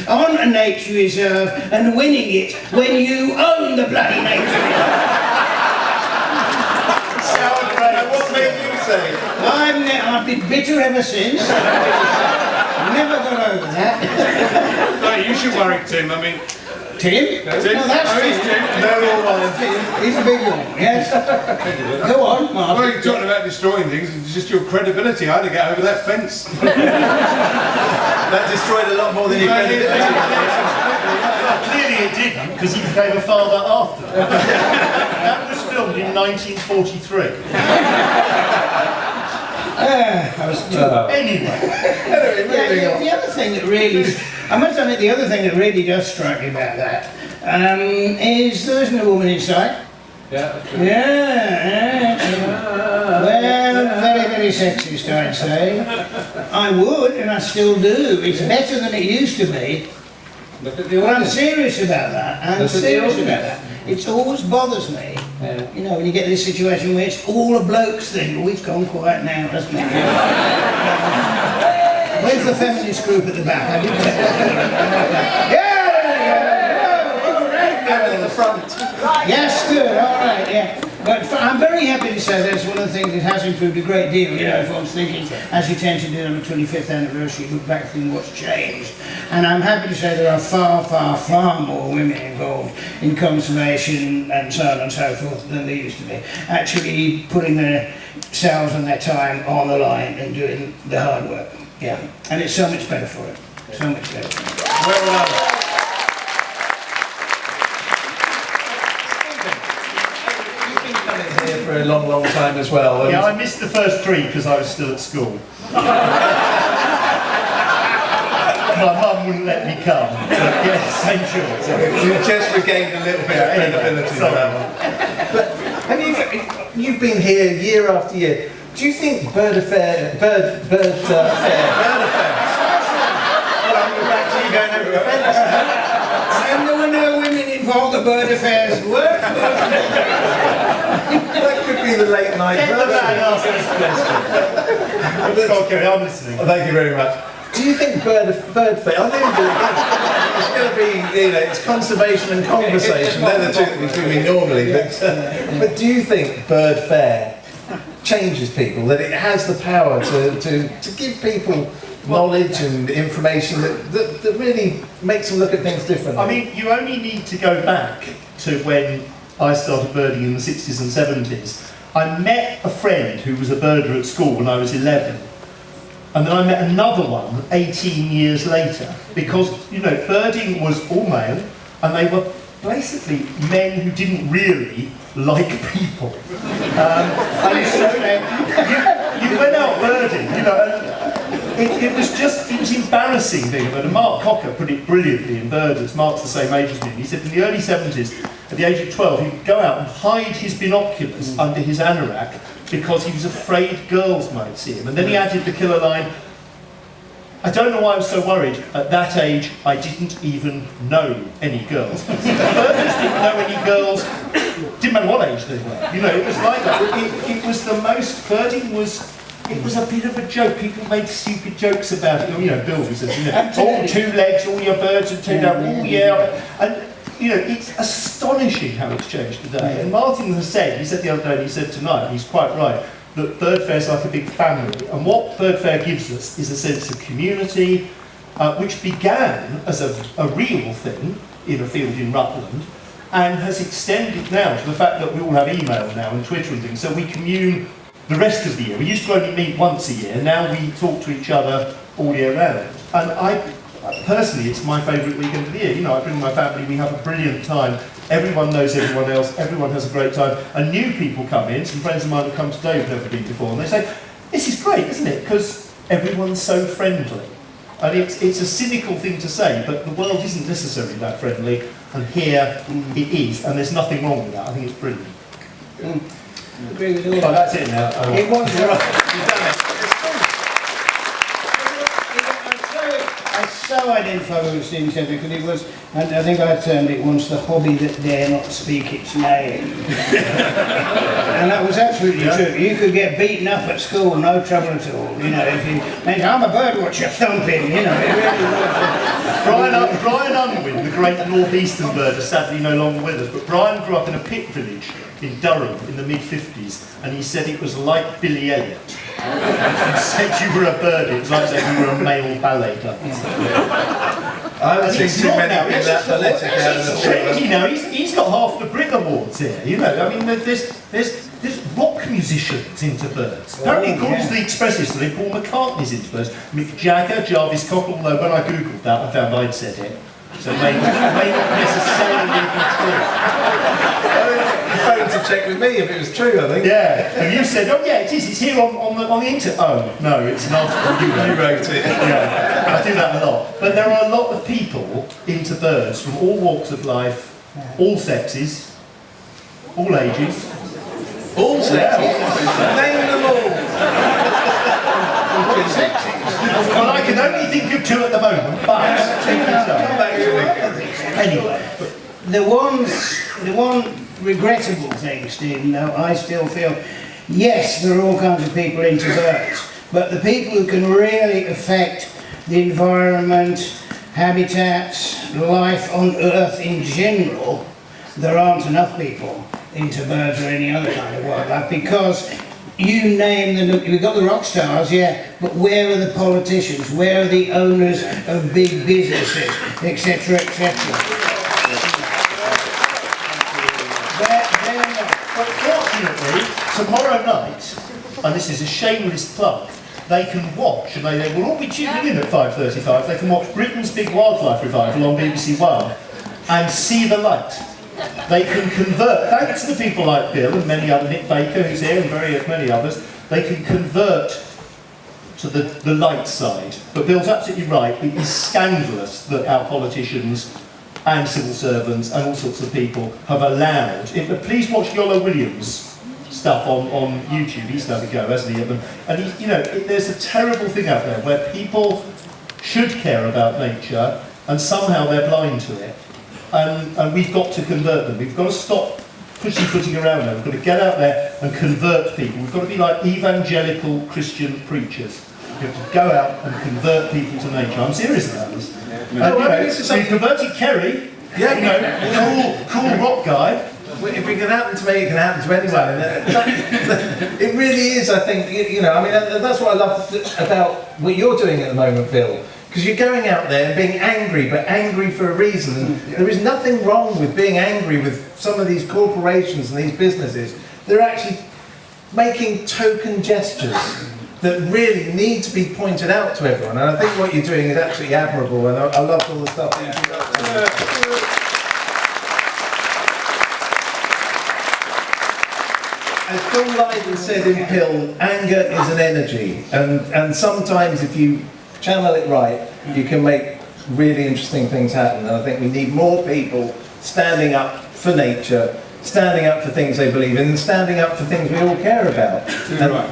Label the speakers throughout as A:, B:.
A: on a nature reserve and winning it when you own the bloody nature reserve.
B: What made you say?
A: I've been bitter ever since. Never got over that.
C: No, you should worry, Tim. I mean,
A: Tim?
C: Tim?
A: No, that's Tim.
B: No, all right.
A: He's a big one, yes. Go on, Mark.
C: well, you're talking about destroying things. It's just your credibility. I had to get over that fence.
B: That destroyed a lot more than your credibility.
D: Clearly it didn't, because he became a father after. That was filmed in 1943.
A: I was too.
D: Anyway.
A: The other thing that really, I must admit, the other thing that really does strike me about that is there isn't a woman inside.
C: Yeah, that's true.
A: Yeah. Well, very, very sexist, I'd say. I would, and I still do. It's better than it used to be.
C: Look at the
A: But I'm
C: audience.
A: serious about that. I'm serious about that. It always bothers me.
C: Yeah.
A: You know, when you get this situation where it's all a bloke's thing. Oh, it's gone quiet now, hasn't it? Where's the feminist group at the back? I didn't
B: At the front.
A: Yes, good, all right, yeah. But I'm very happy to say that's one of the things that has improved a great deal. You know, if one's thinking, as you tend to do on the 25th anniversary, look back and what's changed. And I'm happy to say there are far, far, far more women involved in conservation and so on and so forth than there used to be. Actually putting their selves and their time on the line and doing the hard work. Yeah, and it's so much better for it. So much better.
D: Well done.
B: Here for a long, long time as well.
D: Yeah, I missed the first 3 because I was still at school. My mum wouldn't let me come, but yes, same sure.
B: You just regained a little bit of credibility on that one. But have you've been here year after year. Do you think Bird Fair? Well, you're actually going over the fence.
A: And there were no women involved at Bird Affairs work.
B: That could be the late night
D: Get the man
B: version.
D: ask this question. Okay, I'm listening.
B: Thank you very much. Do you think Bird Fair? I think it's going to be, you know, it's conservation and conversation. They're the two that we do normally. But do you think Bird Fair changes people? That it has the power to give people knowledge and information that really makes them look at things differently?
D: I mean, you only need to go back to when I started birding in the 60s and 70s. I met a friend who was a birder at school when I was 11. And then I met another one 18 years later. Because, you know, birding was all male, and they were basically men who didn't really like people. And so you went out birding, you know, and it was embarrassing being a birder. Mark Cocker put it brilliantly in Birders. Mark's the same age as me. He said in the early 70s, at the age of 12, he would go out and hide his binoculars under his anorak because he was afraid girls might see him. And then he added the killer line, I don't know why I was so worried. At that age, I didn't even know any girls. Birders didn't know any girls, didn't matter what age they were. You know, it was like that. It was the most, birding was, it was a bit of a joke. People made stupid jokes about it. You know, Bill says, you know, all 2 legs, all your birds are 2 down, oh yeah. And, you know, it's astonishing how it's changed today. And Martin has said, he said the other day, and he said tonight, and he's quite right, that Bird Fair's like a big family. And what Bird Fair gives us is a sense of community, which began as a real thing in a field in Rutland, and has extended now to the fact that we all have email now and Twitter and things, so we commune the rest of the year. We used to only meet once a year, now we talk to each other all year round. And personally, it's my favourite weekend of the year. You know, I bring my family, we have a brilliant time. Everyone knows everyone else, everyone has a great time. And new people come in, some friends of mine have come today who've never been before, and they say, this is great, isn't it? Because everyone's so friendly. And it's a cynical thing to say, but the world isn't necessarily that friendly, and here it is, and there's nothing wrong with that. I think it's brilliant.
A: Agree with all
D: Oh,
A: that.
D: that's it now.
A: It was
D: You've done it.
A: I so identify with what Stephen said because it was, and I think I termed it once, the hobby that dare not speak its name. And that was absolutely true. You could get beaten up at school, no trouble at all. You know, if you meant, I'm a bird watcher, thumping, you know, it really was.
D: Unwin, the great northeastern bird, is sadly no longer with us, but Brian grew up in a pit village in Durham in the mid-50s, and he said it was like Billy Elliot. If you said you were a bird, it was like saying you were a male ballet dancer.
B: I haven't seen too many in that phonetic out of the
D: It's crazy now, he's got half the Brit Awards here, you know. I mean, there's rock musicians into birds. Apparently, according to the Expressists, Paul McCartney's into birds. Mick Jagger, Jarvis Cocker, although when I googled that, I found I'd said it. So it may not necessarily be true.
B: You phoned to check with me if it was true, I think.
D: Yeah, and you said, oh yeah, it is, it's here on the internet. Oh, no, it's not. You
B: wrote it.
D: Yeah, I do that a lot. But there are a lot of people into birds from all walks of life, all sexes, all ages.
B: All sexes? Name them all.
D: Well, I can only think of two at the moment, but
B: Come back to me.
D: anyway.
A: The one regrettable thing, Stephen, though, I still feel, yes, there are all kinds of people into birds, but the people who can really affect the environment, habitats, life on Earth in general, there aren't enough people into birds or any other kind of wildlife, because you name them, we've got the rock stars, yeah, but where are the politicians, where are the owners of big businesses, etc., etc.?
D: But fortunately, tomorrow night, and this is a shameless plug, they can watch, and they will all be tuning in at 5:35, they can watch Britain's Big Wildlife Revival on BBC One and see the light. They can convert, thanks to people like Bill and many other, Nick Baker who's here and many others, they can convert to the light side. But Bill's absolutely right, it is scandalous that our politicians and civil servants and all sorts of people have allowed. Please watch Yolo Williams' stuff on YouTube. He's had a go, hasn't he? And there's a terrible thing out there where people should care about nature and somehow they're blind to it. And we've got to convert them. We've got to stop pussyfooting around there. We've got to get out there and convert people. We've got to be like evangelical Christian preachers. We have to go out and convert people to nature. I'm serious about this. So you converted Kerry, cool rock guy.
B: If it can happen to me, it can happen to anyone. It really is, I think, that's what I love about what you're doing at the moment, Bill. Because you're going out there and being angry, but angry for a reason. And there is nothing wrong with being angry with some of these corporations and these businesses. They're actually making token gestures that really need to be pointed out to everyone. And I think what you're doing is absolutely admirable, and I love all the stuff that you've done. As Bill Oddie said in Pill, anger is an energy, and sometimes if you channel it right, you can make really interesting things happen. And I think we need more people standing up for nature, standing up for things they believe in, and standing up for things we all care about.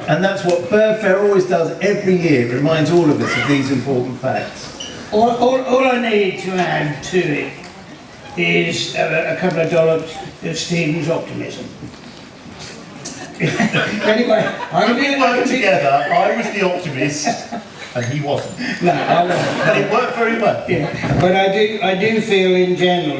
B: And that's what Bird Fair always does every year. It reminds all of us of these important facts.
A: All I need to add to it is a couple of dollops of Stephen's optimism. Anyway,
D: we worked together, I was the optimist, and he wasn't.
A: No, I wasn't.
D: But it worked very well.
A: Yeah. But I do feel in general,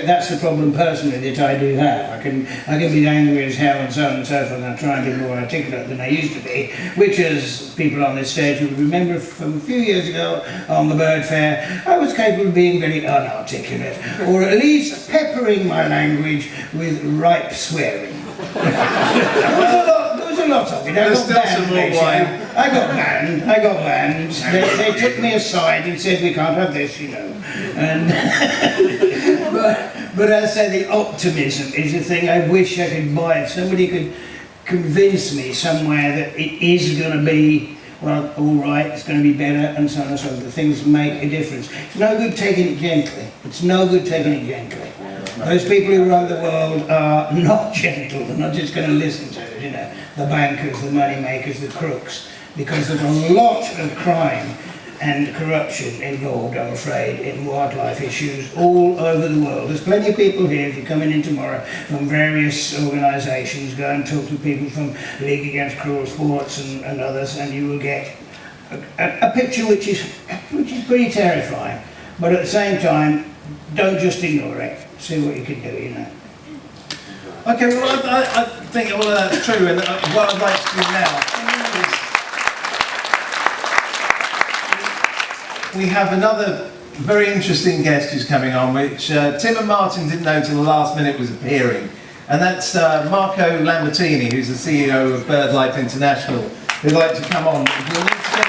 A: that's the problem personally that I do have. I can be angry as hell and so on and so forth, and I try and be more articulate than I used to be, which, as people on this stage will remember from a few years ago on the Bird Fair, I was capable of being very unarticulate, or at least peppering my language with ripe swearing. There was a lot of it.
B: There's still some more wine.
A: I got banned. They took me aside and said, we can't have this, And but as I say, the optimism is the thing I wish I could buy. If somebody could convince me somewhere that it is going to be, well, all right, it's going to be better, and so on and so forth. The things make a difference. It's no good taking it gently. Those people who run the world are not gentle. They're not just going to listen to it, the bankers, the money makers, the crooks, because there's a lot of crime and corruption involved, I'm afraid, in wildlife issues all over the world. There's plenty of people here, if you're coming in tomorrow, from various organisations. Go and talk to people from League Against Cruel Sports and others, and you will get a picture which is pretty terrifying but at the same time, don't just ignore it. See what you can do, you know.
B: Okay, well, I think all of that's true, and what I'd like to do now is we have another very interesting guest who's coming on, which Tim and Martin didn't know till the last minute was appearing, and that's Marco Lambertini, who's the CEO of BirdLife International, who'd like to come on. We'll need to get